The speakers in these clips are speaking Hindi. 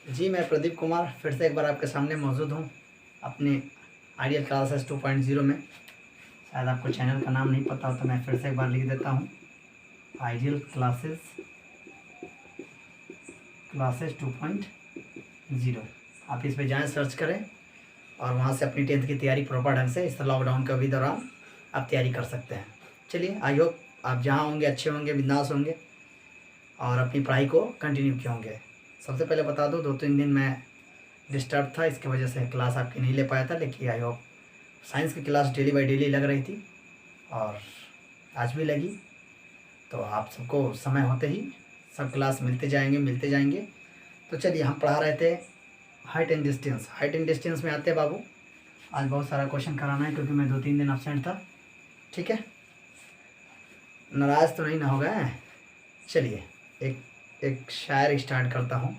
जी, मैं प्रदीप कुमार फिर से एक बार आपके सामने मौजूद हूँ अपने आइडियल क्लासेस 2.0 में। शायद आपको चैनल का नाम नहीं पता हो तो मैं फिर से एक बार लिख देता हूँ, आइडियल क्लासेस 2.0। आप इस पे जाएँ, सर्च करें और वहाँ से अपनी 10th की तैयारी प्रॉपर ढंग से इस लॉकडाउन के भी दौरान आप तैयारी कर सकते हैं। चलिए, आई होप आप जहाँ होंगे अच्छे होंगे, बिंदास होंगे और अपनी पढ़ाई को कंटिन्यू किए होंगे। सबसे पहले बता दूँ, 2-3 दिन मैं डिस्टर्ब था, इसकी वजह से क्लास आपकी नहीं ले पाया था, लेकिन आई होप साइंस की क्लास डेली बाई डेली लग रही थी और आज भी लगी। तो आप सबको समय होते ही सब क्लास मिलते जाएंगे। तो चलिए, हम पढ़ा रहे थे हाइट एंड डिस्टेंस में आते हैं बाबू। आज बहुत सारा क्वेश्चन कराना है क्योंकि मैं 2-3 दिन एब्सेंट था। ठीक है, नाराज़ तो नहीं ना हो गए? चलिए, एक शायर स्टार्ट करता हूँ।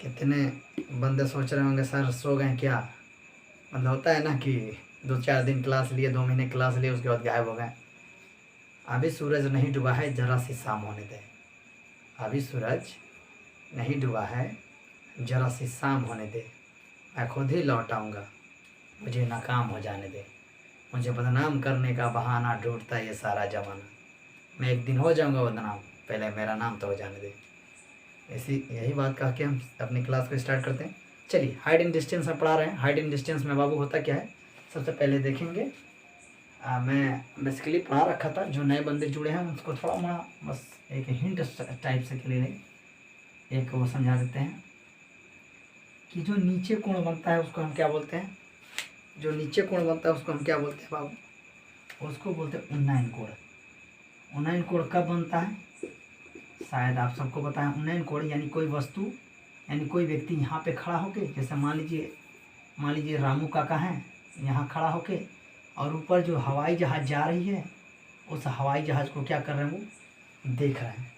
कितने बंदे सोच रहे होंगे सर सो गए क्या? मतलब होता है ना कि 2-4 दिन क्लास लिए, 2 महीने क्लास लिए, उसके बाद गायब हो गए। अभी सूरज नहीं डूबा है, जरा सी शाम होने दे। अभी सूरज नहीं डूबा है, जरा सी शाम होने दे। मैं खुद ही लौट आऊँगा, मुझे नाकाम हो जाने दे। मुझे बदनाम करने का बहाना ढूंढता है ये सारा ज़माना। मैं एक दिन हो जाऊँगा बदनाम, पहले मेरा नाम तो हो जाने दे। यही बात कह के हम अपनी क्लास को स्टार्ट करते हैं। चलिए, हाइट एंड डिस्टेंस में पढ़ा रहे हैं। हाइट एंड डिस्टेंस में बाबू होता क्या है, सबसे पहले देखेंगे। मैं बेसिकली पढ़ा रखा था, जो नए बंदे जुड़े हैं उसको थोड़ा मोड़ा बस एक हिंट टाइप से के लिए एक वो समझा देते हैं कि जो नीचे कोण बनता है उसको हम क्या बोलते हैं। जो नीचे कोण बनता है उसको हम क्या बोलते हैं बाबू? उसको बोलते हैं उन्नयन कोण। उन्नयन कोण कब बनता है शायद आप सबको पता है। उन्नयन कोण यानी कोई वस्तु यानी कोई व्यक्ति यहाँ पे खड़ा होके, जैसे मान लीजिए रामू काका हैं यहाँ खड़ा होके, और ऊपर जो हवाई जहाज़ जा रही है उस हवाई जहाज़ को क्या कर रहे हैं, वो देख रहे हैं।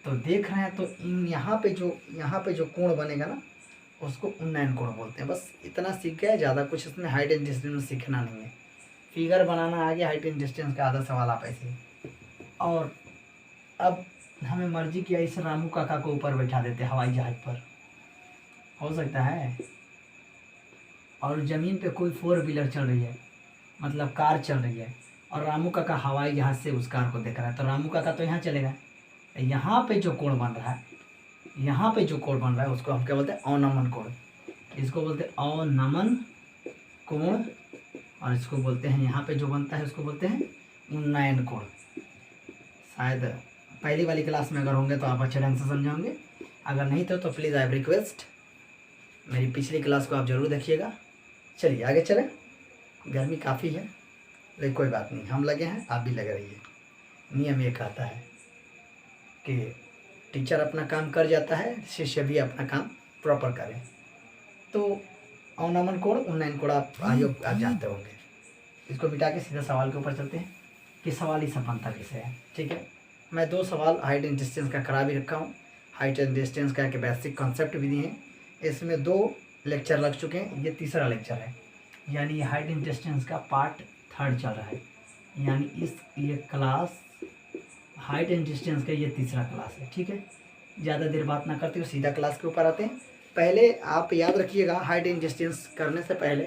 तो देख रहे हैं तो यहाँ पे जो कोण बनेगा ना उसको उन्नयन कोण बोलते हैं। बस इतना सीख गए, ज़्यादा कुछ इसमें हाइट एंड डिस्टेंस में सीखना नहीं है। फिगर बनाना आ गया, हाइट एंड डिस्टेंस का आधा सवाल आप ऐसे। और अब हमें मर्जी किया इस रामू काका को ऊपर बैठा देते हवाई जहाज़ पर, हो सकता है। और ज़मीन पे कोई 4 व्हीलर चल रही है, मतलब कार चल रही है, और रामू काका हवाई जहाज़ से उस कार को देख रहा है। तो रामू काका तो यहाँ चलेगा। यहाँ पे जो कोण बन रहा है उसको हम क्या बोलते हैं? अवनमन कोण। इसको बोलते हैं अवनमन कोण, और इसको बोलते हैं, यहाँ पे जो बनता है उसको बोलते हैं उन्नयन कोण। शायद पहली वाली क्लास में अगर होंगे तो आप अच्छे ढंग से समझाओगे, अगर नहीं तो प्लीज़ आई रिक्वेस्ट मेरी पिछली क्लास को आप ज़रूर देखिएगा। चलिए आगे चलें। गर्मी काफ़ी है लेकिन कोई बात नहीं, हम लगे हैं, आप भी लगे रहिए। नियम ये कहता है कि टीचर अपना काम कर जाता है, शिष्य भी अपना काम प्रॉपर करें। तो अवनमन कोण, उन्नयन कोण आप जानते होंगे। इसको मिटा के सीधा सवाल के ऊपर चलते हैं कि सवाल ही संपन्नता कैसे है। ठीक है, मैं 2 सवाल हाइट एंड डिस्टेंस का करा भी रखा हूँ। हाइट एंड डिस्टेंस का एक बेसिक कॉन्सेप्ट भी दिए हैं। इसमें 2 लेक्चर लग चुके हैं, ये तीसरा लेक्चर है। यानी हाइट एंड डिस्टेंस का पार्ट 3 चल रहा है। यानी ये क्लास हाइट एंड डिस्टेंस का ये तीसरा क्लास है। ठीक है, ज़्यादा देर बात ना करते हुए सीधा क्लास के ऊपर आते हैं। पहले आप याद रखिएगा, हाइट एंड डिस्टेंस करने से पहले,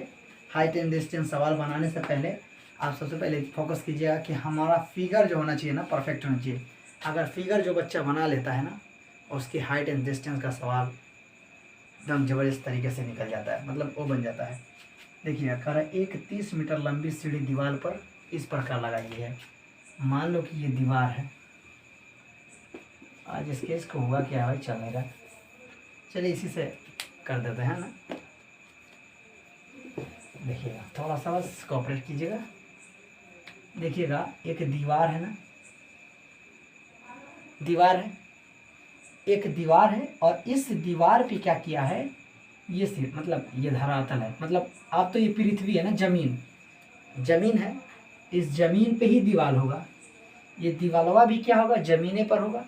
हाइट एंड डिस्टेंस सवाल बनाने से पहले आप सबसे पहले फोकस कीजिएगा कि हमारा फिगर जो होना चाहिए ना, परफेक्ट होना चाहिए। अगर फिगर जो बच्चा बना लेता है ना, उसकी हाइट एंड डिस्टेंस का सवाल एकदम ज़बरदस्त तरीके से निकल जाता है, मतलब वो बन जाता है। देखिए, कह रहा है एक 30 मीटर लंबी सीढ़ी दीवार पर इस प्रकार लगाई गई है। मान लो कि ये दीवार है। आज इस केस को हुआ क्या भाई, चल नहीं रहा। चलिए इसी से कर देते हैं ना। देखिएगा, थोड़ा सा बस कोऑपरेट कीजिएगा। देखिएगा, एक दीवार है ना, एक दीवार है और इस दीवार पे क्या किया है, ये सिर्फ मतलब ये धरातल है, मतलब आप तो ये पृथ्वी है ना, जमीन है, इस जमीन पे ही दीवार होगा। ये दीवालवा भी क्या होगा, जमीने पर होगा।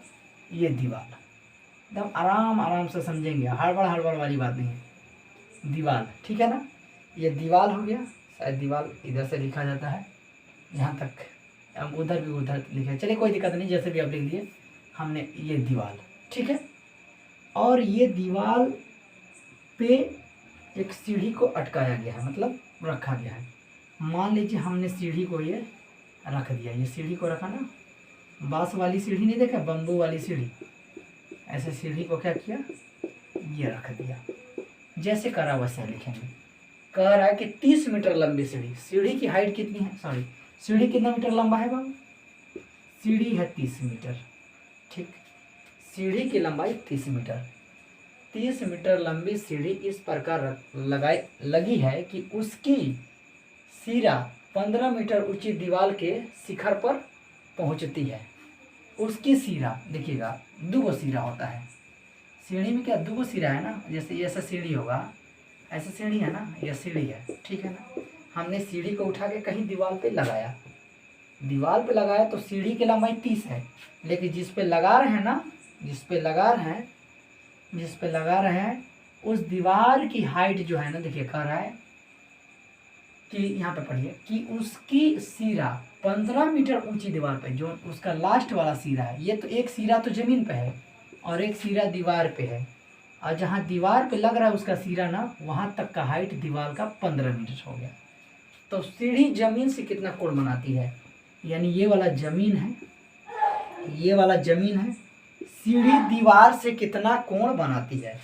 ये दीवार एकदम आराम से समझेंगे, हड़बड़ वाली बात नहीं है। दीवार, ठीक है ना, ये दीवार हो गया। शायद दीवार इधर से लिखा जाता है, यहाँ तक हम उधर भी उधर लिखे, चलिए कोई दिक्कत नहीं, जैसे भी आप लिख दिए हमने, ये दीवार। ठीक है, और ये दीवार पे एक सीढ़ी को अटकाया गया है, मतलब रखा गया है। मान लीजिए हमने सीढ़ी को ये रख दिया, ये सीढ़ी को रखा ना, बांस वाली सीढ़ी नहीं देखा, बम्बू वाली सीढ़ी, ऐसे सीढ़ी को क्या किया, ये रख दिया। जैसे करा वैसे लिखेंगे। कह रहा है कि 30 मीटर लंबी सीढ़ी, सीढ़ी की हाइट कितनी है, सॉरी सीढ़ी कितना मीटर लंबा है बाबू, सीढ़ी है 30 मीटर, ठीक, सीढ़ी की लंबाई 30 मीटर। 30 मीटर लंबी सीढ़ी इस प्रकार लगी है कि उसकी सिरा 15 मीटर ऊंची दीवार के शिखर पर पहुंचती है। उसकी सिरा देखिएगा, दो सिरा होता है सीढ़ी में, क्या दो सिरा है ना, जैसे ये ऐसा सीढ़ी होगा, ऐसा सीढ़ी है ना, यह सीढ़ी है, ठीक है ना। हमने सीढ़ी को उठा के कहीं दीवार पे लगाया, दीवार पे लगाया तो सीढ़ी की लंबाई 30 है, लेकिन जिस पे लगा रहे हैं ना, जिस पे लगा रहे हैं उस दीवार की हाइट जो है ना, देखिए कह रहा है कि यहाँ पे पढ़िए कि उसकी सिरा 15 मीटर ऊंची दीवार पे, जो उसका लास्ट वाला सिरा है, ये तो एक सिरा तो जमीन पे है और एक सिरा दीवार पे है, और जहाँ दीवार पे लग रहा है उसका सिरा ना, वहाँ तक का हाइट दीवार का 15 मीटर हो गया। तो सीढ़ी जमीन से कितना कोण बनाती है, यानी ये वाला जमीन है, ये वाला जमीन है, सीढ़ी दीवार से कितना कोण बनाती है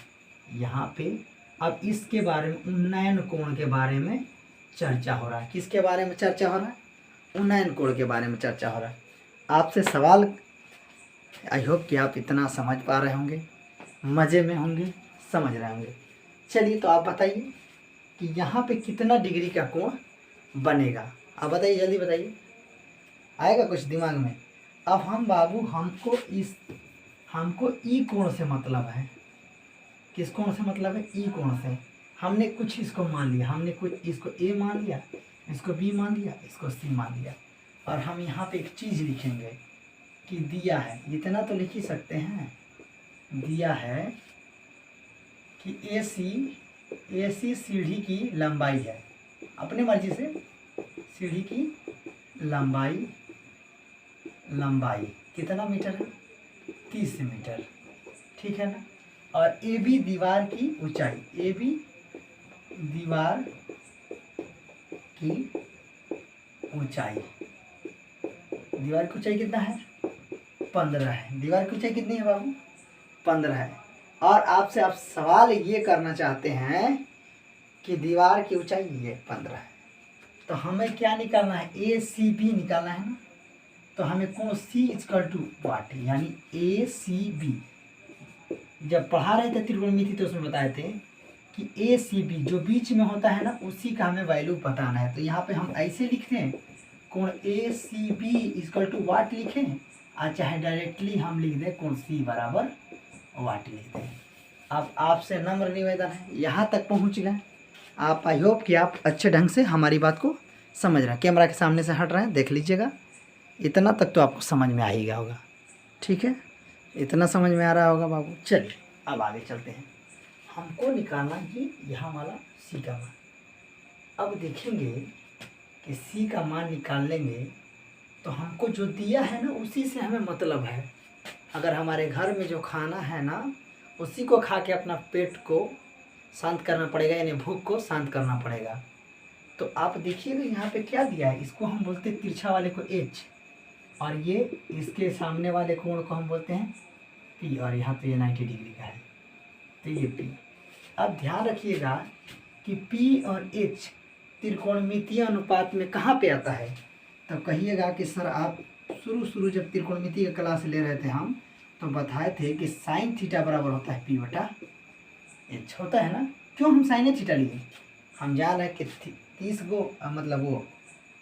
यहाँ पे। अब इसके बारे में, उन्नयन कोण के बारे में चर्चा हो रहा है। किसके बारे में चर्चा हो रहा है, उन्नयन कोण के बारे में चर्चा हो रहा है। आपसे सवाल, आई होप कि आप इतना समझ पा रहे होंगे, मज़े में होंगे, समझ रहे होंगे। चलिए तो आप बताइए कि यहाँ पे कितना डिग्री का कोण बनेगा, आप बताइए, जल्दी बताइए, आएगा कुछ दिमाग में। अब हम बाबू, हमको ई कोण से मतलब है, किस कोण से मतलब है, ई कोण से। हमने कुछ इसको मान लिया, हमने कुछ इसको ए मान लिया, इसको बी मान लिया, इसको सी मान लिया, और हम यहाँ पे एक चीज़ लिखेंगे कि दिया है, इतना तो लिख ही सकते हैं, दिया है कि ए सी सीढ़ी की लंबाई है, अपने मर्जी से सीढ़ी की लंबाई कितना मीटर है, 30 मीटर, ठीक है ना। और ए बी दीवार की ऊंचाई, ए बी दीवार की ऊंचाई, दीवार की ऊंचाई कितना है, 15 है। दीवार की ऊंचाई कितनी है बाबू, 15 है। और आपसे आप सवाल ये करना चाहते हैं कि दीवार की ऊंचाई ये 15 है, तो हमें क्या निकालना है, ए सी बी निकालना है ना। तो हमें कोण सी इक्वल टू वाट, यानी ए सी बी। जब पढ़ा रहे थे त्रिकोणमिति तो उसमें बताए थे कि ए सी बी जो बीच में होता है ना, उसी का हमें वैल्यू बताना है। तो यहाँ पे हम ऐसे लिखते हैं, कोण ए सी बी इक्वल टू वाट लिखें, और चाहे डायरेक्टली हम लिख दें कोण सी बराबर वाट लिख दें। अब आपसे नम्र निवेदन है, यहाँ तक पहुँच गए आप। आई होप कि आप अच्छे ढंग से हमारी बात को समझ रहे हैं। कैमरा के सामने से हट रहे हैं, देख लीजिएगा, इतना तक तो आपको समझ में आ ही गया होगा, ठीक है, इतना समझ में आ रहा होगा बाबू। चलिए अब आगे चलते हैं, हमको निकालना है यहाँ वाला सी का मान। अब देखेंगे कि सी का मान निकाल लेंगे तो हमको जो दिया है ना, उसी से हमें मतलब है। अगर हमारे घर में जो खाना है ना, उसी को खा के अपना पेट को शांत करना पड़ेगा, यानी भूख को शांत करना पड़ेगा। तो आप देखिएगा यहाँ पे क्या दिया है, इसको हम बोलते हैं तिरछा वाले को एच, और ये इसके सामने वाले कोण को हम बोलते हैं पी, और यहाँ पे ये 90 डिग्री का है, तो ये पी। अब ध्यान रखिएगा कि पी और एच त्रिकोणमितीय अनुपात में कहाँ पे आता है। तो कहिएगा कि सर आप शुरू जब त्रिकोणमिति का क्लास ले रहे थे हम, तो बताए थे कि साइन थीटा बराबर होता है पी बटा एच, होता है ना। क्यों हम साइन थीटा लिए, हम जान रहे कि 30 गो मतलब वो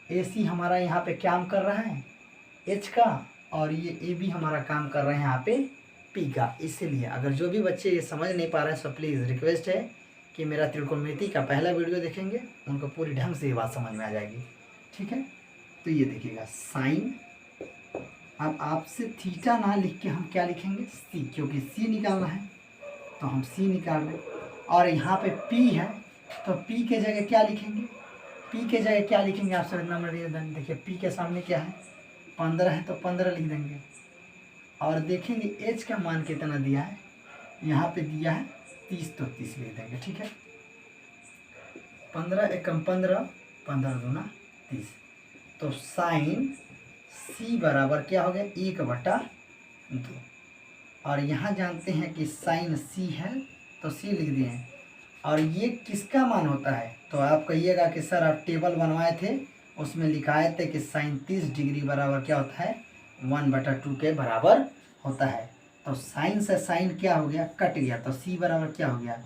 ए सी हमारा यहाँ पे काम कर रहा है एच का, और ये ए बी हमारा काम कर रहे हैं यहाँ पे पी का। इसीलिए अगर जो भी बच्चे ये समझ नहीं पा रहे हैं, सो प्लीज़ रिक्वेस्ट है कि मेरा त्रिकोणमिति का पहला वीडियो देखेंगे, उनको पूरी ढंग से ये बात समझ में आ जाएगी, ठीक है। तो ये देखिएगा साइन, अब आपसे थीटा ना लिख के हम क्या लिखेंगे, सी, क्योंकि सी निकालना है तो हम सी निकाल रहे हैं। और यहाँ पे पी है तो पी के जगह क्या लिखेंगे, पी के जगह क्या लिखेंगे आप सर नंबर देखिए, पी के सामने क्या है 15 है, तो 15 लिख देंगे। और देखेंगे एच का मान कितना दिया है, यहाँ पे दिया है 30 तो 30 लिख देंगे, ठीक है। 15 एकम 15, 15 दूना 30। तो साइन सी बराबर क्या हो गया 1/2। और यहाँ जानते हैं कि साइन सी है तो सी लिख दिए हैं। और ये किसका मान होता है, तो आप कहिएगा कि सर आप टेबल बनवाए थे उसमें लिखाए थे कि साइन 30 डिग्री बराबर क्या होता है 1/2 के बराबर होता है। तो साइन से साइन क्या हो गया कट गया, तो सी बराबर क्या हो गया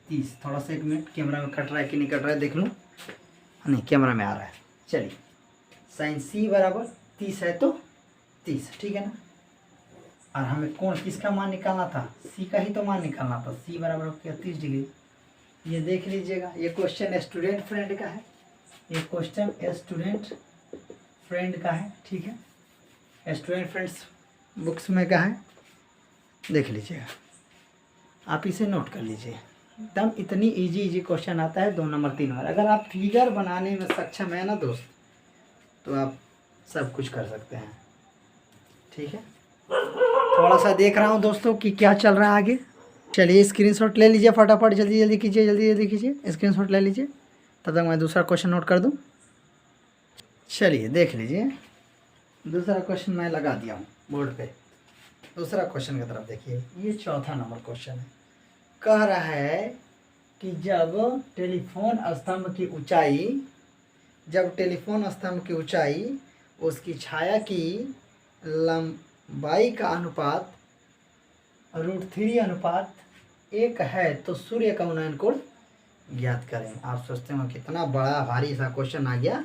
30। थोड़ा सा 1 मिनट, कैमरा में कट रहा है कि नहीं कट रहा है देख लूँ। नहीं, कैमरा में आ रहा है। चलिए, साइन सी बराबर 30 है तो 30, ठीक है ना। और हमें कौन किसका मान निकालना था, सी का ही तो मान निकालना था। सी बराबर क्या 30 डिग्री। ये देख लीजिएगा, ये क्वेश्चन स्टूडेंट फ्रेंड का है, ये क्वेश्चन स्टूडेंट फ्रेंड का है, ठीक है। स्टूडेंट फ्रेंड्स बुक्स में का है, देख लीजिएगा, आप इसे नोट कर लीजिए। एकदम इतनी इजी क्वेश्चन आता है 2 नंबर 3 नंबर। अगर आप फिगर बनाने में सक्षम है ना दोस्त, तो आप सब कुछ कर सकते हैं, ठीक है। थोड़ा सा देख रहा हूँ दोस्तों कि क्या चल रहा है आगे। चलिए स्क्रीनशॉट ले लीजिए फटाफट, जल्दी जल्दी कीजिए, जल्दी जल्दी कीजिए, स्क्रीनशॉट ले लीजिए, तब तक मैं दूसरा क्वेश्चन नोट कर दूँ। चलिए देख लीजिए, दूसरा क्वेश्चन मैं लगा दिया हूँ बोर्ड पे। दूसरा क्वेश्चन की तरफ देखिए, ये चौथा नंबर क्वेश्चन है। कह रहा है कि जब टेलीफोन स्तंभ की ऊंचाई उसकी छाया की लंबाई का अनुपात √3:1 है तो सूर्य का उन्नयन कोण ज्ञात करें। आप सोचते हो कितना बड़ा भारी सा क्वेश्चन आ गया,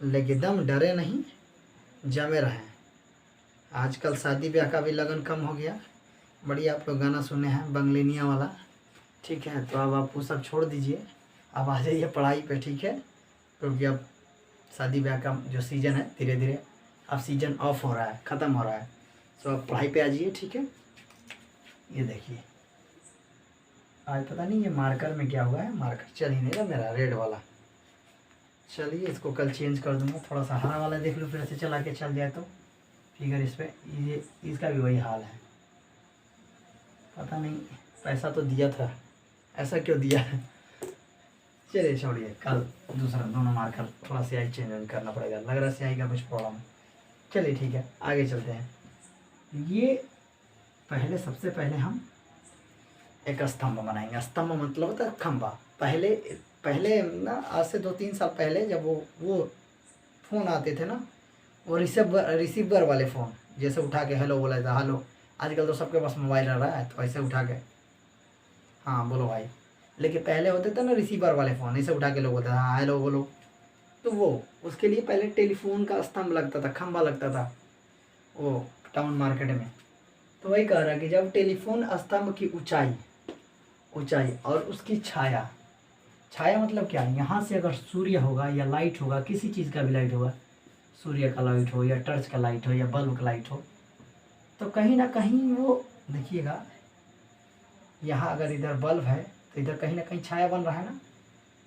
लेकिन एकदम डरे नहीं, जमे रहें। आजकल शादी ब्याह का भी लगन कम हो गया। बढ़िया आप लोग गाना सुने हैं बंगलिनिया वाला, ठीक है। तो अब आप वो सब छोड़ दीजिए, अब आ जाइए पढ़ाई पे, ठीक है। क्योंकि अब शादी ब्याह का जो सीज़न है धीरे धीरे अब सीज़न ऑफ हो रहा है, ख़त्म हो रहा है। तो अब पढ़ाई पे आ जाइए, ठीक है। ये देखिए, आज पता नहीं ये मार्कर में क्या हुआ है, मार्कर चल ही नहीं रहा मेरा रेड वाला। चलिए इसको कल चेंज कर दूंगा, थोड़ा सा हरा वाला देख लो, फिर से चला के चल जाए तो फिगर इस पर ये इसका भी वही हाल है। पता नहीं पैसा तो दिया था, ऐसा क्यों दिया है। चलिए छोड़िए, कल दूसरा दोनों मार्कर थोड़ा स्याही चेंज करना पड़ेगा, लग रहा है स्याही का कुछ प्रॉब्लम। चलिए ठीक है, आगे चलते हैं। ये सबसे पहले हम एक स्तंभ बनाएंगे। स्तंभ मतलब होता है खंभा। पहले ना, आज से 2-3 साल पहले जब वो फ़ोन आते थे ना, वो रिसीवर वाले फ़ोन, जैसे उठा के हेलो बोला था, हेलो। आजकल तो सबके पास मोबाइल रह रहा है, तो ऐसे उठा के हाँ बोलो भाई। लेकिन पहले होते थे ना रिसीवर वाले फ़ोन, ऐसे उठा के लोग बोलते थे हाँ हेलो बोलो। तो वो उसके लिए पहले टेलीफोन का स्तंभ लगता था, खंभा लगता था वो टाउन मार्केट में। तो वही कह रहा है कि जब टेलीफोन स्तंभ की ऊंचाई और उसकी छाया मतलब क्या, यहाँ से अगर सूर्य होगा या लाइट होगा, किसी चीज़ का भी लाइट होगा, सूर्य का लाइट हो या टर्च का लाइट हो या बल्ब का लाइट हो, तो कहीं ना कहीं वो देखिएगा, यहाँ अगर इधर बल्ब है तो इधर कहीं ना कहीं छाया बन रहा है ना।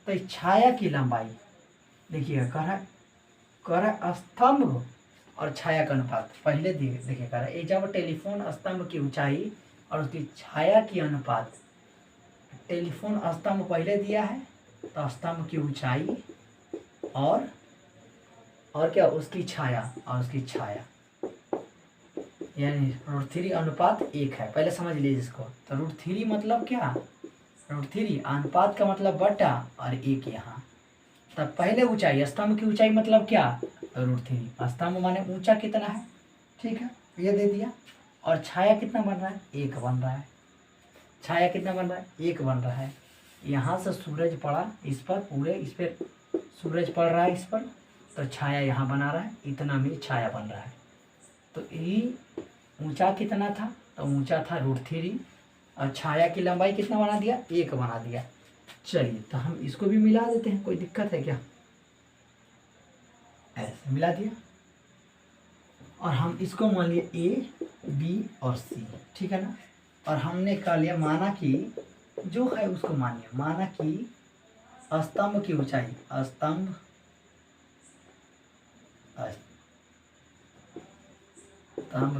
तो इस छाया की लंबाई देखिएगा, कह रहा स्तंभ और छाया का अनुपात। पहले देखिए कह रहा है जब टेलीफोन स्तंभ की ऊंचाई और उसकी छाया की अनुपात, टेलीफोन स्तंभ पहले दिया है तो स्तंभ की ऊंचाई और क्या उसकी छाया यानी √3:1 है। पहले समझ लीजिए इसको। तो √3 मतलब क्या, √3 अनुपात का मतलब बटा और 1 यहाँ। तब पहले ऊंचाई, स्तंभ की ऊंचाई मतलब क्या, √3। स्तंभ माने ऊंचा कितना है, ठीक है, ये दे दिया। और छाया कितना बन रहा है, 1 बन रहा है। छाया कितना बन रहा है, 1 बन रहा है। यहाँ से सूरज पड़ा इस पर, पूरे इस पर सूरज पड़ रहा है इस पर, तो छाया यहाँ बना रहा है, इतना में छाया बन रहा है। तो ये ऊंचा कितना था, तो ऊंचा था √3 और छाया की लंबाई कितना बना दिया, 1 बना दिया। चलिए तो हम इसको भी मिला देते हैं, कोई दिक्कत है क्या, ऐसे मिला दिया। और हम इसको मान लिया A, B और C, ठीक है ना। और हमने कह लिया, माना कि जो है उसको मानिए, माना कि स्तंभ की ऊंचाई, स्तंभ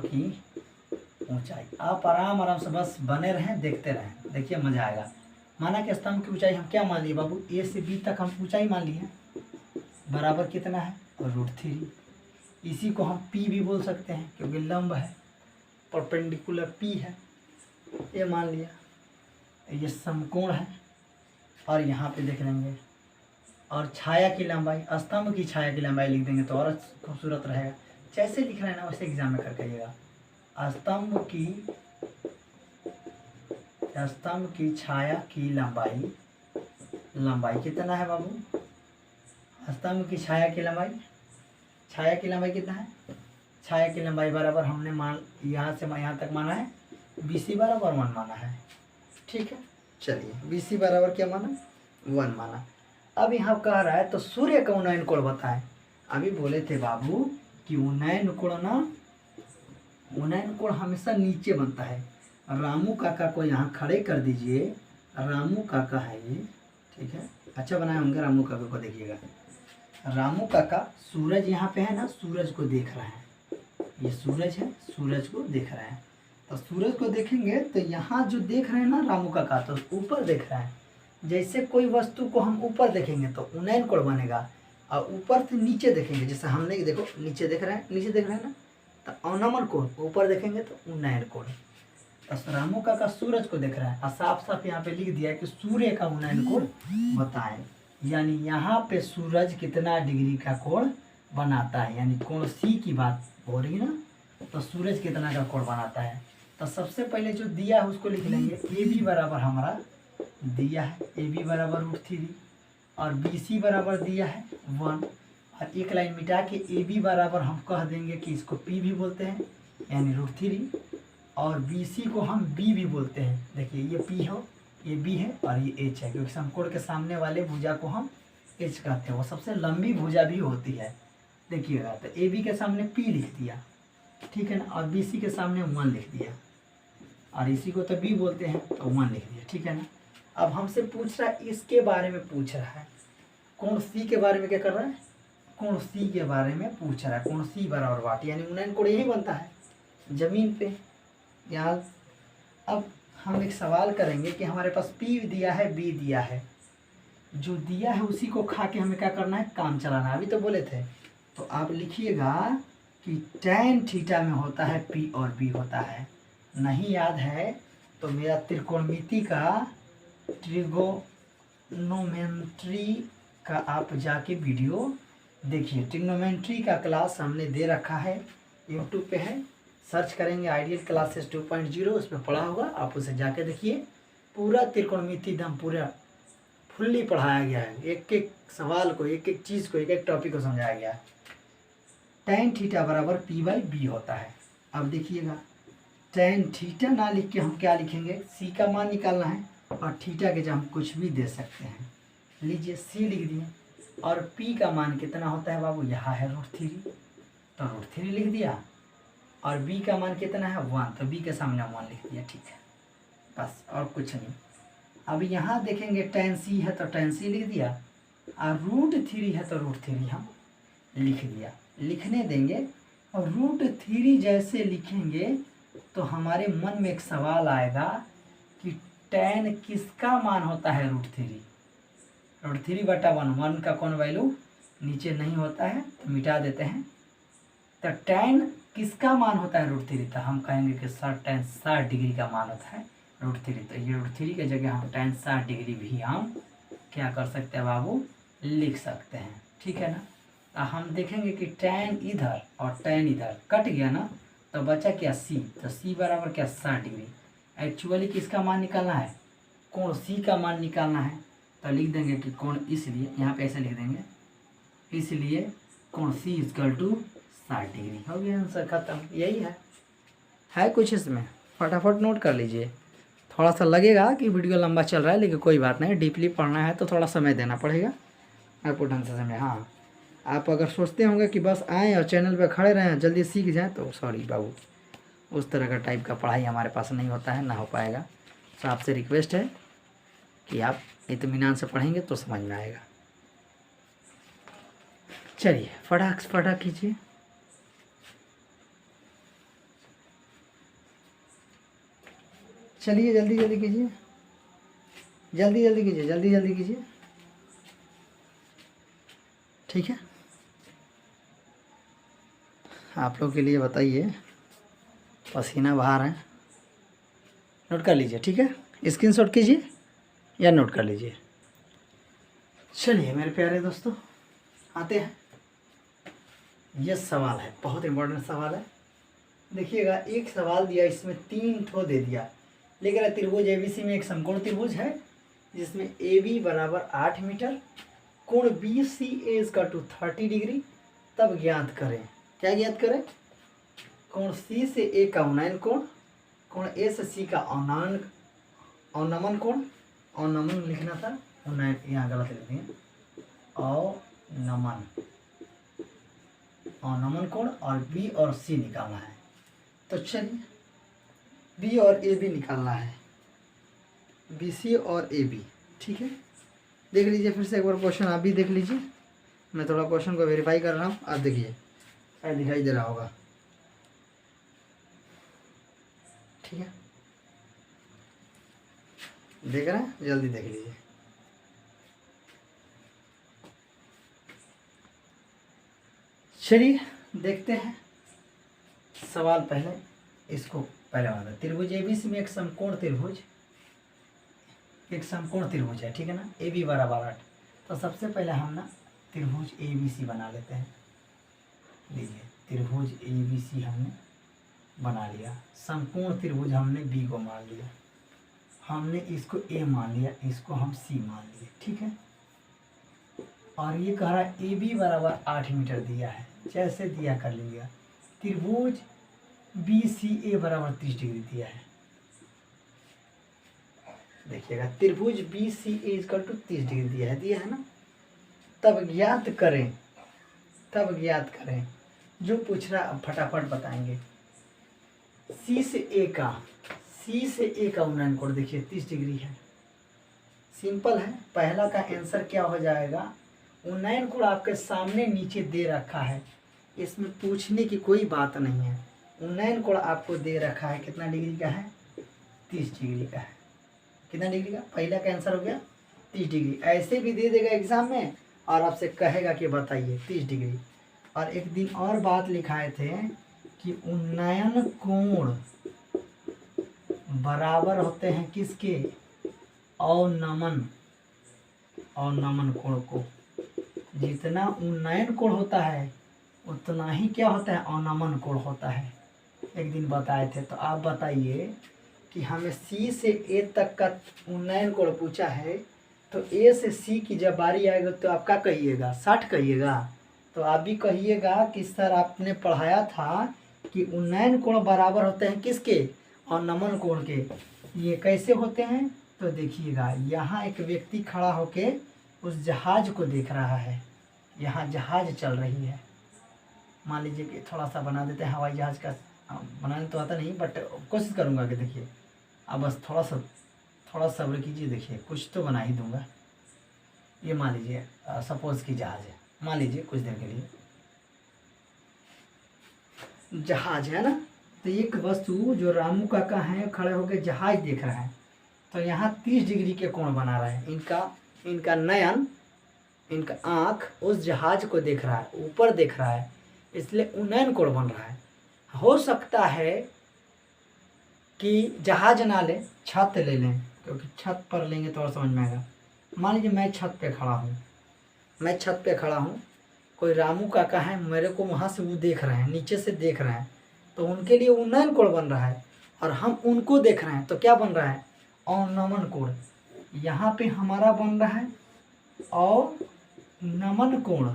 की ऊंचाई। आप आराम आराम से बस बने रहें, देखते रहें, देखिए मज़ा आएगा। माना कि स्तंभ की ऊंचाई हम क्या मान लिए बाबू, ए से बी तक हम ऊंचाई मान लिए, बराबर कितना है, √3। इसी को हम पी भी बोल सकते हैं क्योंकि लंब है, परपेंडिकुलर पी है, ये मान लिया। ये समकोण है और यहाँ पे देख लेंगे। और छाया की लंबाई, स्तंभ की छाया की लंबाई लिख देंगे तो और खूबसूरत रहेगा। जैसे लिख रहे हैं ना वैसे एग्जाम में करके आइएगा। स्तंभ की छाया की लंबाई, लंबाई कितना है बाबू, स्तंभ की छाया की लंबाई, छाया की लंबाई कितना है, छाया की लंबाई बराबर हमने मान यहाँ से यहाँ तक माना है BC बराबर 1 माना है। ठीक है, चलिए BC बराबर क्या माना, 1 माना। अब यहाँ कह रहा है तो सूर्य का उन्नयन कोण बताएं। अभी बोले थे बाबू कि उन्नयन कोण हमेशा नीचे बनता है। रामू काका को यहाँ खड़े कर दीजिए, रामू काका है ये, ठीक है, अच्छा बनाए होंगे। रामू काका को देखिएगा, रामू काका सूरज यहाँ पे है ना, सूरज को देख रहे हैं, ये सूरज है, सूरज को देख रहे हैं। तो सूरज को देखेंगे तो यहाँ जो देख रहे हैं ना रामू काका, तो ऊपर देख रहे हैं। जैसे कोई वस्तु को हम ऊपर देखेंगे तो उन्नयन कोण बनेगा, और ऊपर से नीचे देखेंगे, जैसे हमने देखो नीचे देख रहे हैं, नीचे देख रहे हैं ना, तो अवनमन कोण, ऊपर देखेंगे तो उन्नयन कोण। तो रामू काका सूरज को देख रहा है और साफ साफ यहाँ पे लिख दिया है कि सूर्य का उन्नयन कोण बताएं। यानी यहाँ पे सूरज कितना डिग्री का कोण बनाता है, यानी कोण सी की बात हो रही है ना, तो सूरज कितना का कोण बनाता है। तो सबसे पहले जो दिया है उसको लिख लेंगे, ए बी बराबर हमारा दिया है, ए बी बराबर √3 और BC बराबर दिया है 1, और एक लाइन मिटा के ए बी बराबर हम कह देंगे कि इसको P भी बोलते हैं यानी √3, और BC को हम B भी बोलते हैं। देखिए ये P हो, ये B है और ये H है, क्योंकि समकोण के सामने वाले भुजा को हम H कहते हैं, वो सबसे लंबी भुजा भी होती है। देखिएगा तो AB के सामने P लिख दिया, ठीक है ना, और BC के सामने 1 लिख दिया, और इसी को तो B बोलते हैं तो 1 लिख दिया, ठीक है ना। अब हमसे पूछ रहा है, इसके बारे में पूछ रहा है, कोण C के बारे में क्या कर रहा है, कोण C के बारे में पूछ रहा है। कोण C बराबर वाट, यानी उन्नयन कोण यही बनता है जमीन पे यहाँ। अब हम एक सवाल करेंगे कि हमारे पास P दिया है, B दिया है, जो दिया है उसी को खा के हमें क्या करना है, काम चलाना। अभी तो बोले थे, तो आप लिखिएगा कि tan थीटा में होता है P और B होता है। नहीं याद है तो मेरा त्रिकोणमिति का ट्रिगोनोमेट्री का आप जाके वीडियो देखिए। ट्रिग्नोमेट्री का क्लास हमने दे रखा है, यूट्यूब पे है, सर्च करेंगे आइडियल क्लासेस 2.0, उसमें पढ़ा होगा, आप उसे जाके देखिए। पूरा त्रिकोणमिति एकदम पूरा फुल्ली पढ़ाया गया है, एक एक सवाल को, एक एक चीज़ को, एक एक टॉपिक को समझाया गया है। tan थीटा बराबर P/B होता है। अब देखिएगा, tan थीटा ना लिख के हम क्या लिखेंगे, C का मान निकालना है, और थीटा के जगह हम कुछ भी दे सकते हैं। लीजिए C लिख दिए, और P का मान कितना होता है बाबू, यहाँ है √3, तो √3 लिख दिया, और B का मान कितना है 1, तो B के सामने 1 लिख दिया, ठीक है, बस और कुछ नहीं। अब यहाँ देखेंगे tan C है तो tan C लिख दिया, और √3 है तो √3 हम लिख दिया, लिखने देंगे। और √3 जैसे लिखेंगे तो हमारे मन में एक सवाल आएगा कि tan किसका मान होता है √3, √3/1, 1 का कौन वैल्यू नीचे नहीं होता है तो मिटा देते हैं। तो tan किसका मान होता है √3, तो हम कहेंगे कि सर tan 60 डिग्री का मान होता है √3। तो ये √3 की जगह हम tan 60 डिग्री भी हम क्या कर सकते हैं बाबू, लिख सकते हैं, ठीक है ना। तो हम देखेंगे कि tan इधर और tan इधर कट गया ना, तो बचा क्या C, तो C बराबर क्या 60 डिग्री। एक्चुअली किसका मान निकालना है, कोण C का मान निकालना है, तो लिख देंगे कि कोण, इसलिए यहाँ पे ऐसे लिख देंगे, इसलिए कोण C = 60 डिग्री। हो गया आंसर खत्म, यही है कुछ इसमें, फटाफट नोट कर लीजिए। थोड़ा सा लगेगा कि वीडियो लंबा चल रहा है, लेकिन कोई बात नहीं, डीपली पढ़ना है तो थोड़ा समय देना पड़ेगा आपको, ढंग से समय। हाँ, आप अगर सोचते होंगे कि बस आएँ और चैनल पे खड़े रहें जल्दी सीख जाएं, तो सॉरी बाबू, उस तरह का टाइप का पढ़ाई हमारे पास नहीं होता है, ना हो पाएगा। तो आपसे रिक्वेस्ट है कि आप इत्मीनान से पढ़ेंगे तो समझ में आएगा। चलिए फटाक कीजिए। चलिए जल्दी जल्दी कीजिए, जल्दी जल्दी कीजिए, जल्दी जल्दी कीजिए। ठीक है, आप लोग के लिए बताइए, पसीना बाहर है, नोट कर लीजिए। ठीक है, स्क्रीनशॉट कीजिए या नोट कर लीजिए। चलिए मेरे प्यारे दोस्तों, आते हैं। ये सवाल है, बहुत इंपॉर्टेंट सवाल है। देखिएगा, एक सवाल दिया, इसमें 3 ठो दे दिया। लेकिन त्रिभुज एबीसी में एक समकोण त्रिभुज है जिसमें ए बी बराबर 8 मीटर, कोण बी सी ए इज का टू 30 डिग्री। तब ज्ञात करें, क्या ज्ञात करें? कोण सी से ए का उन्नयन कोण, कोण ए से सी का अवनमन कोण, अवनमन लिखना था, उन्नयन यहाँ गलत लिख दिए, अवनमन कोण, और बी और सी निकालना है। तो चलिए, बी और ए बी निकालना है, बी सी और ए बी। ठीक है, देख लीजिए फिर से एक बार क्वेश्चन, आप भी देख लीजिए। मैं थोड़ा क्वेश्चन को वेरीफाई कर रहा हूँ, आप देखिए, शायद दिखाई दे रहा होगा। ठीक है, देख रहे हैं, जल्दी देख लीजिए। चलिए देखते हैं सवाल। पहले इसको पहले बना, त्रिभुज एबीसी में एक समकोण त्रिभुज, एक समकोण त्रिभुज है। ठीक है ना, ए बी बराबर 8। तो सबसे पहले हम ना त्रिभुज ए बी सी बना लेते हैं। लीजिए, त्रिभुज ए बी सी हमने बना लिया, समकोण त्रिभुज हमने बी को मान लिया, हमने इसको ए मान लिया, इसको हम सी मान लिए। ठीक है, और ये कह रहा है ए बी बराबर 8 मीटर दिया है, जैसे दिया कर लिया। त्रिभुज बी सी ए बराबर 30 डिग्री दिया है। देखिएगा, त्रिभुज B C A equal to 30 degree दिया है ना। तब ज्ञात करें, तब ज्ञात करें, जो पूछ रहा अब फटाफट बताएंगे। सी से ए का उन्नयन कोण देखिए 30 डिग्री है, सिंपल है। पहला का आंसर क्या हो जाएगा? उन्नयन कोण आपके सामने नीचे दे रखा है, इसमें पूछने की कोई बात नहीं है। उन्नयन कोण आपको दे रखा है, कितना डिग्री का है? 30 डिग्री का है। कितना डिग्री का? पहला का आंसर हो गया 30 डिग्री। ऐसे भी दे देगा एग्जाम में और आपसे कहेगा कि बताइए 30 डिग्री। और एक दिन और बात लिखाए थे कि उन्नयन कोण बराबर होते हैं किसके? अवनमन कोण को। जितना उन्नयन कोण होता है उतना ही क्या होता है? अवनमन कोण होता है। एक दिन बताए थे, तो आप बताइए कि हमें सी से ए तक का उन्नयन कोण पूछा है, तो ए से सी की जब बारी आएगा तो आप क्या कहिएगा? 60 कहिएगा। तो आप भी कहिएगा कि सर आपने पढ़ाया था कि उन्नयन कोण बराबर होते हैं किसके? अवनमन कोण के। ये कैसे होते हैं? तो देखिएगा, यहाँ एक व्यक्ति खड़ा होके उस जहाज को देख रहा है, यहाँ जहाज चल रही है। मान लीजिए कि थोड़ा सा बना देते हैं हवाई जहाज का, बनाने तो आता नहीं बट कोशिश करूँगा कि देखिए, अब बस थोड़ा सब्र कीजिए। देखिए, कुछ तो बना ही दूंगा। ये मान लीजिए सपोज की जहाज है, मान लीजिए कुछ देर के लिए जहाज है ना। तो एक वस्तु जो रामू काका है खड़े होकर जहाज देख रहा है, तो यहाँ 30 डिग्री के कोण बना रहा है। इनका नयन, इनका आँख उस जहाज को देख रहा है, ऊपर देख रहा है, इसलिए उन्नयन कोण बन रहा है। हो सकता है कि जहाज ना ले, छत ले लें, क्योंकि छत पर लेंगे तो और समझ में आएगा। मान लीजिए मैं छत पे खड़ा हूँ, कोई रामू काका है, मेरे को वहाँ से वो देख रहे हैं, नीचे से देख रहे हैं, तो उनके लिए उन्नयन कोण बन रहा है। और हम उनको देख रहे हैं, तो क्या बन रहा है? अवनमन कोण। यहाँ पे हमारा बन रहा है अवनमन कोण,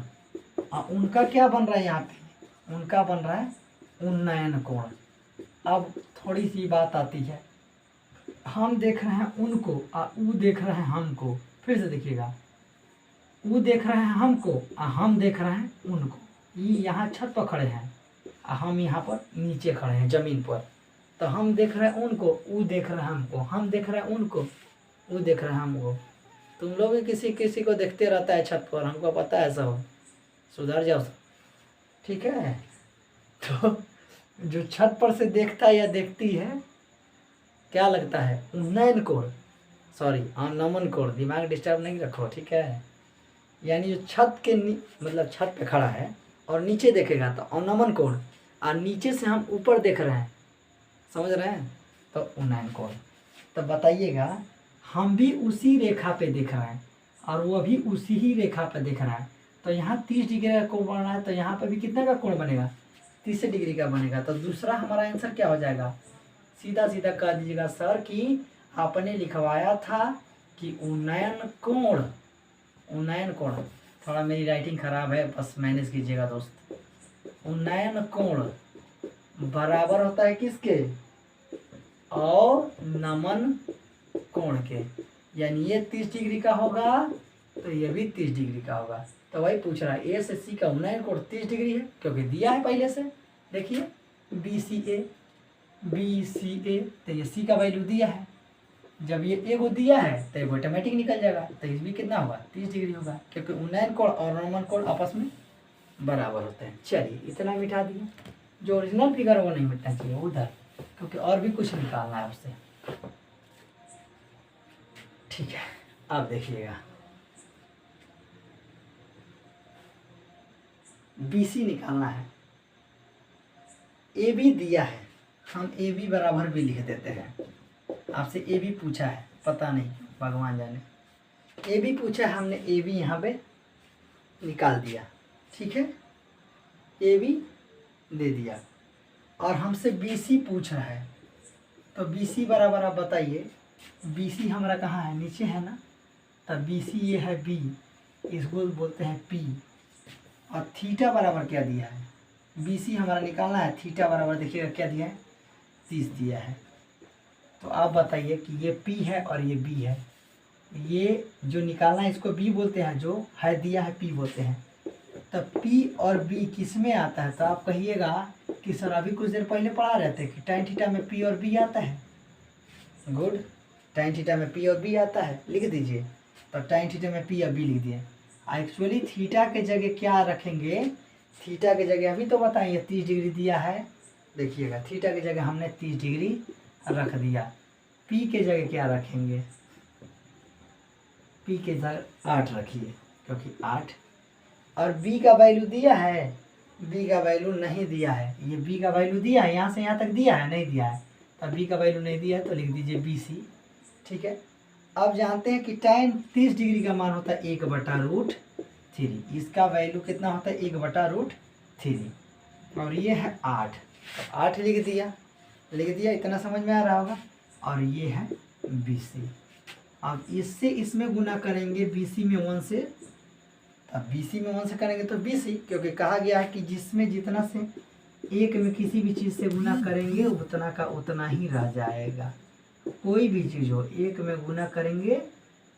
और उनका क्या बन रहा है? यहाँ पे उनका बन रहा है उन्नयन कोण। अब थोड़ी सी बात आती है, हम देख रहे हैं उनको और वो देख रहे हैं हमको। फिर से देखिएगा, वो देख रहे हैं हमको और हम देख रहे हैं उनको। ये यहाँ छत पर खड़े हैं और हम यहाँ पर नीचे खड़े हैं ज़मीन पर। तो हम देख रहे हैं उनको, वो देख रहे हैं हमको, हम देख रहे हैं उनको, वो देख रहे हैं हमको। तुम लोग भी किसी को देखते रहता है छत पर, हमको पता है सब, सुधर जाओ सब, ठीक है। तो जो छत पर से देखता है या देखती है, क्या लगता है? उन्नयन कोण, सॉरी अवनमन कोण, दिमाग डिस्टर्ब नहीं रखो, ठीक है। यानी जो छत के मतलब छत पे खड़ा है और नीचे देखेगा तो अवनमन कोण, और नीचे से हम ऊपर देख रहे हैं, समझ रहे हैं, तो उन्नयन कोण। तो बताइएगा, हम भी उसी रेखा पे देख रहे हैं और वो भी उसी ही रेखा पे देख रहा है, तो यहाँ 30 डिग्री का कोण बन रहा है, तो यहाँ पर भी कितना का कोण बनेगा? 30 डिग्री का बनेगा। तो दूसरा हमारा आंसर क्या हो जाएगा? सीधा सीधा कह दीजिएगा सर कि आपने लिखवाया था कि उन्नयन कोण, उन्नयन कोण, थोड़ा मेरी राइटिंग खराब है, बस मैनेज कीजिएगा दोस्त। उन्नयन कोण बराबर होता है किसके? और नमन कोण के, यानी ये 30 डिग्री का होगा तो ये भी 30 डिग्री का होगा। तो वही पूछ रहा है, ए से सी का उन्नयन कोण 30 डिग्री है, क्योंकि दिया है पहले से। देखिए बी सी ए, तो ये सी का वैल्यू दिया है, जब ये ए को दिया है तो ये ऑटोमेटिक निकल जाएगा, तो इसमें कितना होगा? 30 डिग्री होगा, क्योंकि उन्नयन कोण और नमन कोण आपस में बराबर होते हैं। चलिए इतना मिटा दिए, जो ओरिजिनल फिगर है वो नहीं मिटना चाहिए उधर, क्योंकि और भी कुछ निकालना है उससे। ठीक है, अब देखिएगा BC निकालना है। AB दिया है, हम AB बराबर भी लिख देते हैं। आपसे AB पूछा है, पता नहीं भगवान जाने, AB पूछा है, हमने AB यहाँ पे निकाल दिया, ठीक है, AB दे दिया। और हमसे BC पूछ रहा है, तो BC बराबर आप बताइए, BC हमारा कहाँ है? नीचे है ना, तब BC ये है B, इसको बोलते हैं P। और थीटा बराबर क्या दिया है? BC हमारा निकालना है, थीटा बराबर देखिएगा क्या दिया है? 30 दिया है। तो आप बताइए कि ये P है और ये B है, ये जो निकालना है इसको B बोलते हैं, जो है दिया है P बोलते हैं। तब P और B किस में आता है? तो आप कहिएगा कि सर अभी कुछ देर पहले पढ़ा रहे थे कि tan थीटा में P और B आता है। गुड, tan थीटा में P और B आता है, लिख दीजिए। तो tan थीटा में P और B लिख दिए। एक्चुअली थीटा के जगह क्या रखेंगे? थीटा के जगह अभी तो बताइए 30 डिग्री दिया है, देखिएगा थीटा की जगह हमने 30 डिग्री रख दिया। P के जगह क्या रखेंगे? P के जगह 8 रखिए, क्योंकि 8। और B का वैल्यू दिया है? B का वैल्यू नहीं दिया है। ये B का वैल्यू दिया है, यहाँ से यहाँ तक दिया है? नहीं दिया है। तब B का वैल्यू नहीं दिया है तो लिख दीजिए BC, ठीक है। अब जानते हैं कि tan 30 डिग्री का मान होता है 1/√3, इसका वैल्यू कितना होता है? 1/√3, और ये है 8, तो 8 लिख दिया, इतना समझ में आ रहा होगा। और ये है BC। अब इससे इसमें गुना करेंगे, BC में 1 से, अब BC में 1 से करेंगे तो BC, क्योंकि कहा गया है कि जिसमें जितना से एक में किसी भी चीज़ से गुना करेंगे उतना का उतना ही रह जाएगा। कोई भी चीज़ हो, एक में गुना करेंगे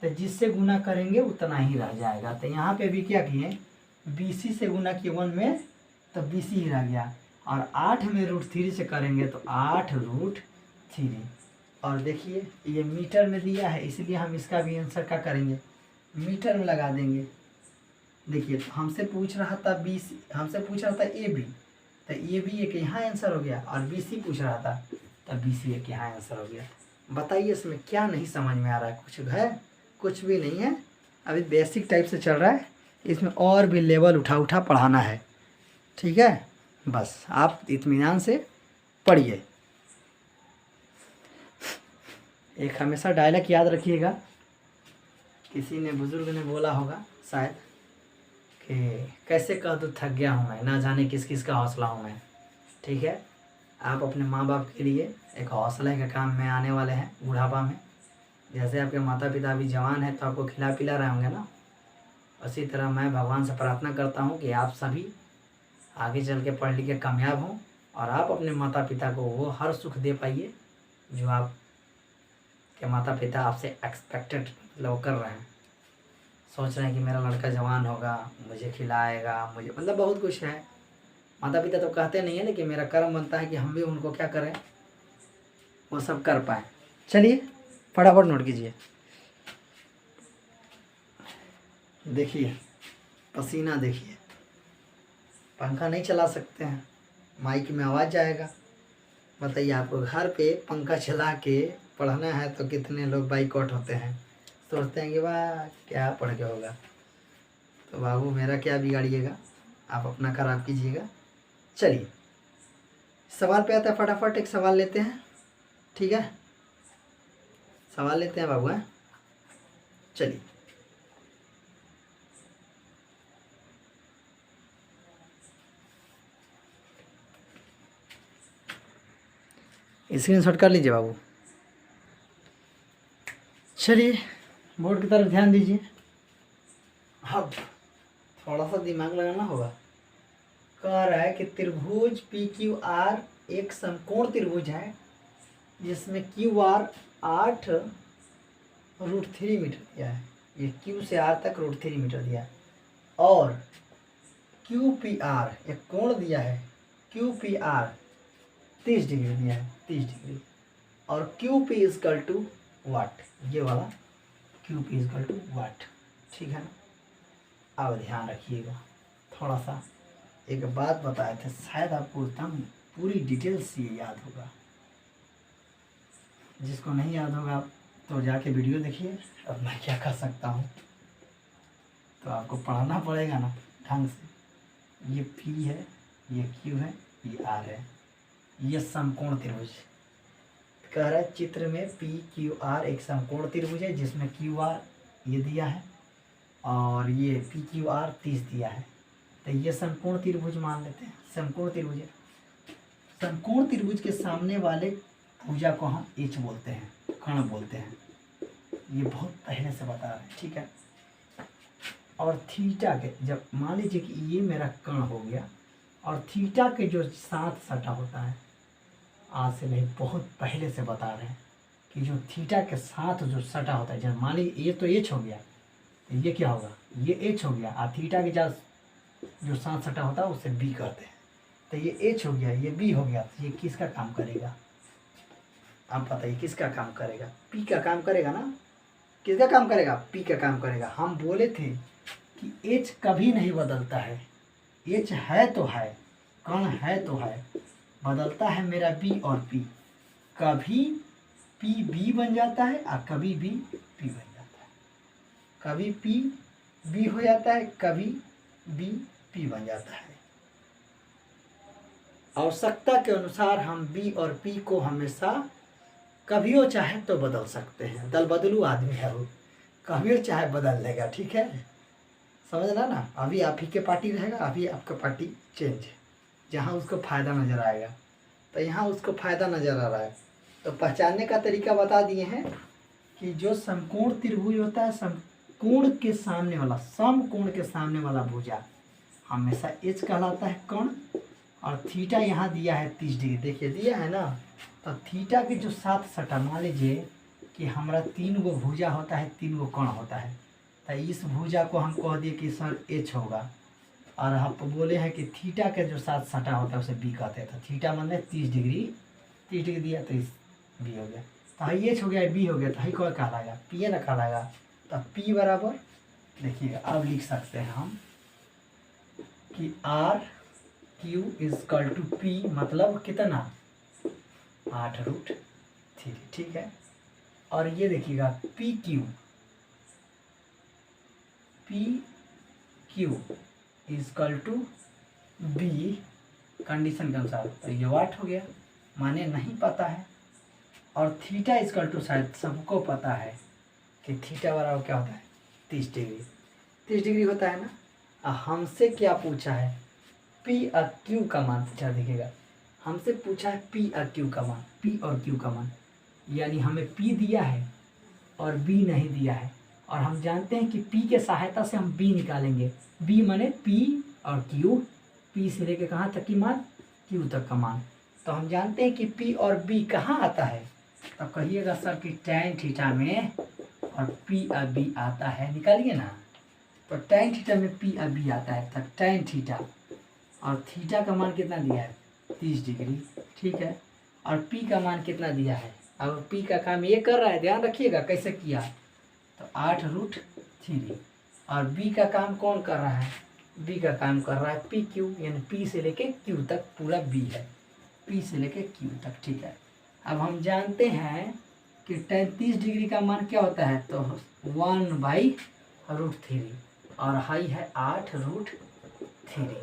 तो जिससे गुना करेंगे उतना ही रह जाएगा। तो यहाँ पे भी क्या किए? BC से गुना किए 1 में, तो BC ही रह गया। और 8 में √3 से करेंगे तो 8√3। और देखिए ये मीटर में दिया है, इसलिए हम इसका भी आंसर क्या करेंगे? मीटर में लगा देंगे। देखिए तो हमसे पूछ रहा था BC, हमसे पूछ रहा था AB, तो AB एक यहाँ आंसर हो गया, और BC पूछ रहा था तो BC एक यहाँ आंसर हो गया। बताइए इसमें क्या नहीं समझ में आ रहा है? कुछ है? कुछ भी नहीं है, अभी बेसिक टाइप से चल रहा है, इसमें और भी लेवल उठा पढ़ाना है, ठीक है। बस आप इत्मीनान से पढ़िए। एक हमेशा डायलॉग याद रखिएगा, किसी ने बुजुर्ग ने बोला होगा शायद कि कैसे कह दूँ थक गया हूँ मैं, ना जाने किस किस का हौसला हूँ मैं, ठीक है। आप अपने माँ बाप के लिए एक हौसले के काम में आने वाले हैं बुढ़ापा में। जैसे आपके माता पिता अभी जवान हैं तो आपको खिला पिला रहे होंगे ना, उसी तरह मैं भगवान से प्रार्थना करता हूँ कि आप सभी आगे चल के पढ़ लिख के कामयाब हों, और आप अपने माता पिता को वो हर सुख दे पाइए जो आप के माता पिता आपसे एक्सपेक्टेड मतलब कर रहे हैं, सोच रहे हैं कि मेरा लड़का जवान होगा, मुझे खिलाएगा, मुझे मतलब बहुत कुछ है। माता पिता तो कहते नहीं है, लेकिन मेरा कर्म बनता है कि हम भी उनको क्या करें, वो सब कर पाएँ। चलिए फटाफट नोट कीजिए। देखिए पसीना, देखिए पंखा नहीं चला सकते हैं, माइक में आवाज़ जाएगा। बताइए आपको घर पे पंखा चला के पढ़ना है तो कितने लोग बाइकआउट होते हैं, सोचते हैं कि वाह क्या पढ़ के होगा। तो बाबू मेरा क्या बिगाड़िएगा, आप अपना खराब कीजिएगा। चलिए सवाल पे आता है, फटाफट एक सवाल लेते हैं, ठीक है, सवाल लेते हैं बाबू, हैं। चलिए स्क्रीनशॉट कर लीजिए बाबू। चलिए बोर्ड की तरफ ध्यान दीजिए। अब थोड़ा सा दिमाग लगाना होगा। कह रहा है कि त्रिभुज पी क्यू आर एक समकोण त्रिभुज है जिसमें क्यू आर 8√3 मीटर दिया है। ये क्यू से आर तक √3 मीटर दिया है। और क्यू पी आर एक कोण दिया है, क्यू पी आर 30 डिग्री दिया है, 30 डिग्री। और क्यू पी इजकल टू वाट, ये वाला क्यू पी इजकल टू वाट, ठीक है ना। अब ध्यान रखिएगा, थोड़ा सा एक बात बताए थे, शायद आपको एकदम पूरी डिटेल्स ये याद होगा। जिसको नहीं याद होगा तो जाके वीडियो देखिए। अब मैं क्या कर सकता हूँ, तो आपको पढ़ना पड़ेगा ना ढंग से। ये पी है, ये क्यू है, ये आर है, ये समकोण त्रिभुज। कह रहा है चित्र में पी क्यू आर एक समकोण त्रिभुज है जिसमें क्यू आर ये दिया है और ये पी क्यू आर 30 दिया है। तो ये समकोण त्रिभुज मान लेते हैं, समकोण त्रिभुज है। समकोण त्रिभुज के सामने वाले भुजा को हम एच बोलते हैं, कर्ण बोलते हैं। ये बहुत पहले से बता रहे हैं, ठीक है। और थीटा के, जब मान लीजिए कि ये मेरा कर्ण हो गया और थीटा के जो साथ सटा होता है, आज से नहीं बहुत पहले से बता रहे हैं कि जो थीटा के साथ जो सटा होता है, जब मान लीजिए ये तो एच हो गया, तो ये क्या होगा, ये एच हो गया। और थीटा के जो साथ सटा होता है उसे बी कहते हैं। तो ये एच हो गया, ये बी हो गया, तो ये किसका काम करेगा, आप बताइए किसका काम करेगा। पी का काम करेगा ना, किसका काम करेगा, पी का काम करेगा। हम बोले थे कि एच कभी नहीं बदलता है, एच है तो है, कण है तो है, बदलता है मेरा बी और पी। कभी पी बी बन जाता है और कभी बी पी बन जाता है, कभी पी बी हो जाता है, कभी बी पी बन जाता है। आवश्यकता के अनुसार हम बी और पी को हमेशा कभी हो चाहे तो बदल सकते हैं। दल बदलू आदमी है वो, कभी हो चाहे बदल लेगा, ठीक है, समझना ना। अभी आप ही के पार्टी रहेगा, अभी आपका पार्टी चेंज है, जहाँ उसको फ़ायदा नज़र आएगा। तो यहाँ उसको फ़ायदा नज़र आ रहा है, तो पहचानने का तरीका बता दिए हैं कि जो समकोण त्रिभुज होता है, समकोण के सामने वाला, समकोण के सामने वाला भुजा हमेशा एच कहलाता है कण। और थीटा यहाँ दिया है 30 डिग्री, देखिए दिया है ना। तो थीटा के जो साथ सटा, मान लीजिए कि हमारा 3 गो भुजा होता है, 3 गो कण होता है। तो इस भुजा को हम कह दिए कि सर एच होगा, और हम बोले हैं कि थीटा के जो साथ सटा होता है उसे बी कहते हैं। तो थीटा मतलब 30 डिग्री दिया, तो इस बी हो गया। तो हाई एच हो गया, बी हो गया, तो हाई कौन कहलाएगा, पी है ना कहलाएगा। तो पी बराबर, देखिएगा अब लिख सकते हैं हम कि R Q equal to P, मतलब कितना 8√3, ठीक है। और ये देखिएगा P Q equal to B condition के अनुसार, तो ये वाट हो गया, माने नहीं पता है। और थीटा इजकल टू, शायद सबको पता है कि थीटा बराबर क्या होता है 30 डिग्री, 30 डिग्री होता है ना। हमसे क्या पूछा है, पी और क्यू का मान पूछा, देखिएगा हमसे पूछा है पी और क्यू का मान, पी और क्यू का मान, यानी हमें पी दिया है और बी नहीं दिया है। और हम जानते हैं कि पी के सहायता से हम बी निकालेंगे, बी माने पी और क्यू, पी से लेके कहाँ तक की मान, क्यू तक का मान। तो हम जानते हैं कि पी और बी कहाँ आता है, तो कहिएगा सर कि tan थीटा में और पी और बी आता है, निकालिए ना। तो tan थीटा में पी और बी आता है, तो tan थीटा, और थीटा का मान कितना दिया है 30 डिग्री, ठीक है। और पी का मान कितना दिया है, अब पी का काम ये कर रहा है, ध्यान रखिएगा कैसे किया, तो 8√3। और बी का काम कौन कर रहा है, बी का काम कर रहा है पी क्यू, यानी पी से लेके क्यू तक पूरा बी है, पी से लेके क्यू तक, ठीक है। अब हम जानते हैं कि tan 30 डिग्री का मान क्या होता है, तो 1/√3 और हाई है 8√3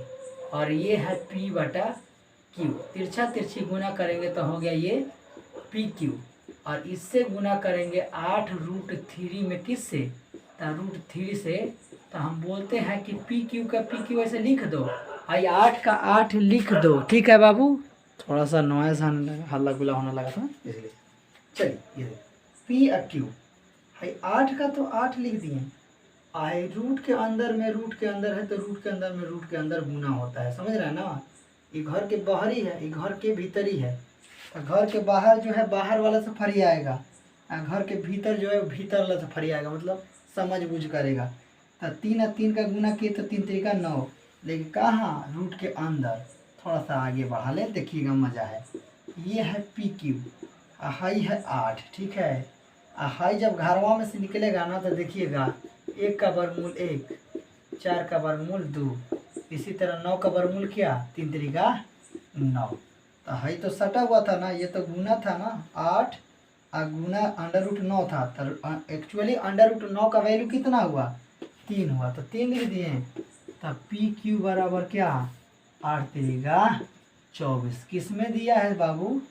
और ये है P/Q। तिरछा तिरछी गुना करेंगे तो हो गया ये PQ और इससे गुना करेंगे 8√3 में किससे, तो √3 से, तो हम बोलते हैं कि PQ का PQ ऐसे लिख दो, आई 8 का 8 लिख दो। ठीक है बाबू, थोड़ा सा नॉइज आने लगा, हल्ला गुल्ला होने लगा था इसलिए। चलिए ये PQ हाई 8 का तो 8 लिख दिए, आई रूट के अंदर में रूट के अंदर है तो रूट के अंदर में रूट के अंदर गुना होता है, समझ रहे हैं ना। ये घर के बाहर ही है, ये घर के भीतर ही है, तो घर के बाहर जो है बाहर वाला से फरी आएगा, घर के भीतर जो है भीतर वाला से फरी आएगा, मतलब समझ बूझ करेगा। तो 3 और 3 का गुना किए तो 3 3 का 9, लेकिन कहाँ, रूट के अंदर। थोड़ा सा आगे बढ़ा ले, देखिएगा मज़ा है। ये है PQ, हाई है 8, ठीक है। हाई जब घरवा में से निकलेगा ना तो देखिएगा 1 का वर्गमूल 1, 4 का वर्गमूल 2, इसी तरह 9 का वर्गमूल क्या, 3 3 का 9। तो हाई तो सटा हुआ था ना, ये तो गुना था ना, 8 और गुना √9 था, तो एक्चुअली √9 का वैल्यू कितना हुआ, 3 हुआ, तो 3 लिख दिए। तो PQ बराबर क्या, 8 3 का 24। किस में दिया है बाबू,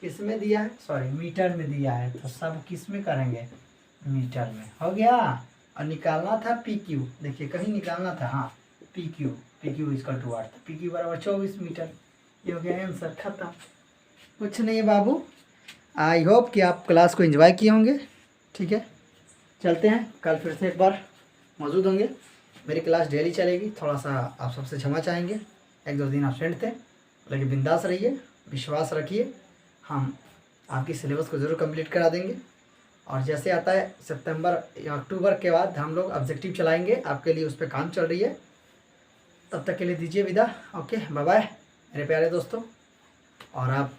किस में दिया है, सॉरी मीटर में दिया है, तो सब किस में करेंगे, मीटर में। हो गया, और निकालना था PQ, देखिए कहीं निकालना था, हाँ PQ इक्वल टू 8, PQ बराबर 24 मीटर। ये हो गया आंसर, खत्म, कुछ नहीं है बाबू। आई होप कि आप क्लास को एंजॉय किए होंगे। ठीक है, चलते हैं, कल फिर से एक बार मौजूद होंगे। मेरी क्लास डेली चलेगी, थोड़ा सा आप सबसे क्षमा चाहेंगे, 1-2 दिन एब्सेंट थे, लेकिन बिंदास रहिए, विश्वास रखिए, हम आपकी सिलेबस को ज़रूर कंप्लीट करा देंगे। और जैसे आता है सितंबर या अक्टूबर के बाद हम लोग ऑब्जेक्टिव चलाएंगे आपके लिए, उस पर काम चल रही है। तब तक के लिए दीजिए विदा, ओके बाय बाय मेरे प्यारे दोस्तों। और आप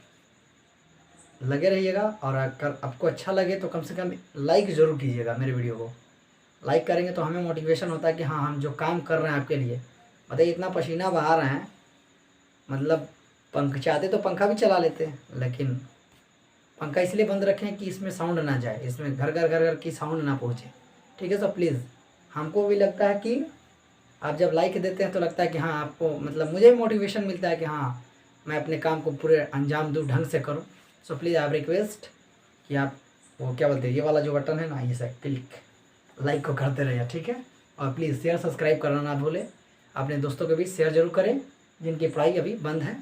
लगे रहिएगा, और अगर आपको अच्छा लगे तो कम से कम लाइक ज़रूर कीजिएगा, मेरे वीडियो को लाइक करेंगे तो हमें मोटिवेशन होता है कि हाँ हम जो काम कर रहे हैं आपके लिए, बताइए इतना पसीना बहा रहे हैं, मतलब चाहते तो पंखा भी चला लेते हैं, लेकिन पंखा इसलिए बंद रखें कि इसमें साउंड ना जाए, इसमें घर घर घर घर की साउंड ना पहुँचे। ठीक है, तो प्लीज़, हमको भी लगता है कि आप जब लाइक देते हैं तो लगता है कि हाँ आपको, मतलब मुझे भी मोटिवेशन मिलता है कि हाँ मैं अपने काम को पूरे अंजाम दूँ, ढंग से करूँ। सो प्लीज़ आई रिक्वेस्ट कि आप वो क्या बोलते हैं, ये वाला जो बटन है ना, ये से क्लिक लाइक को करते रहिए। ठीक है, और प्लीज़ शेयर सब्सक्राइब करना ना भूलें, अपने दोस्तों के बीच शेयर जरूर करें, जिनकी पढ़ाई अभी बंद है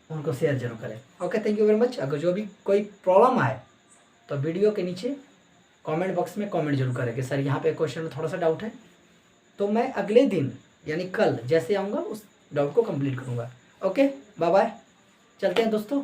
उनको शेयर जरूर करें। Okay, thank you very much. अगर जो भी कोई प्रॉब्लम आए तो वीडियो के नीचे कमेंट बॉक्स में कमेंट जरूर करें कि सर यहाँ पे क्वेश्चन में थोड़ा सा डाउट है, तो मैं अगले दिन यानी कल जैसे आऊँगा उस डाउट को कंप्लीट करूँगा। ओके बाय बाय, चलते हैं दोस्तों।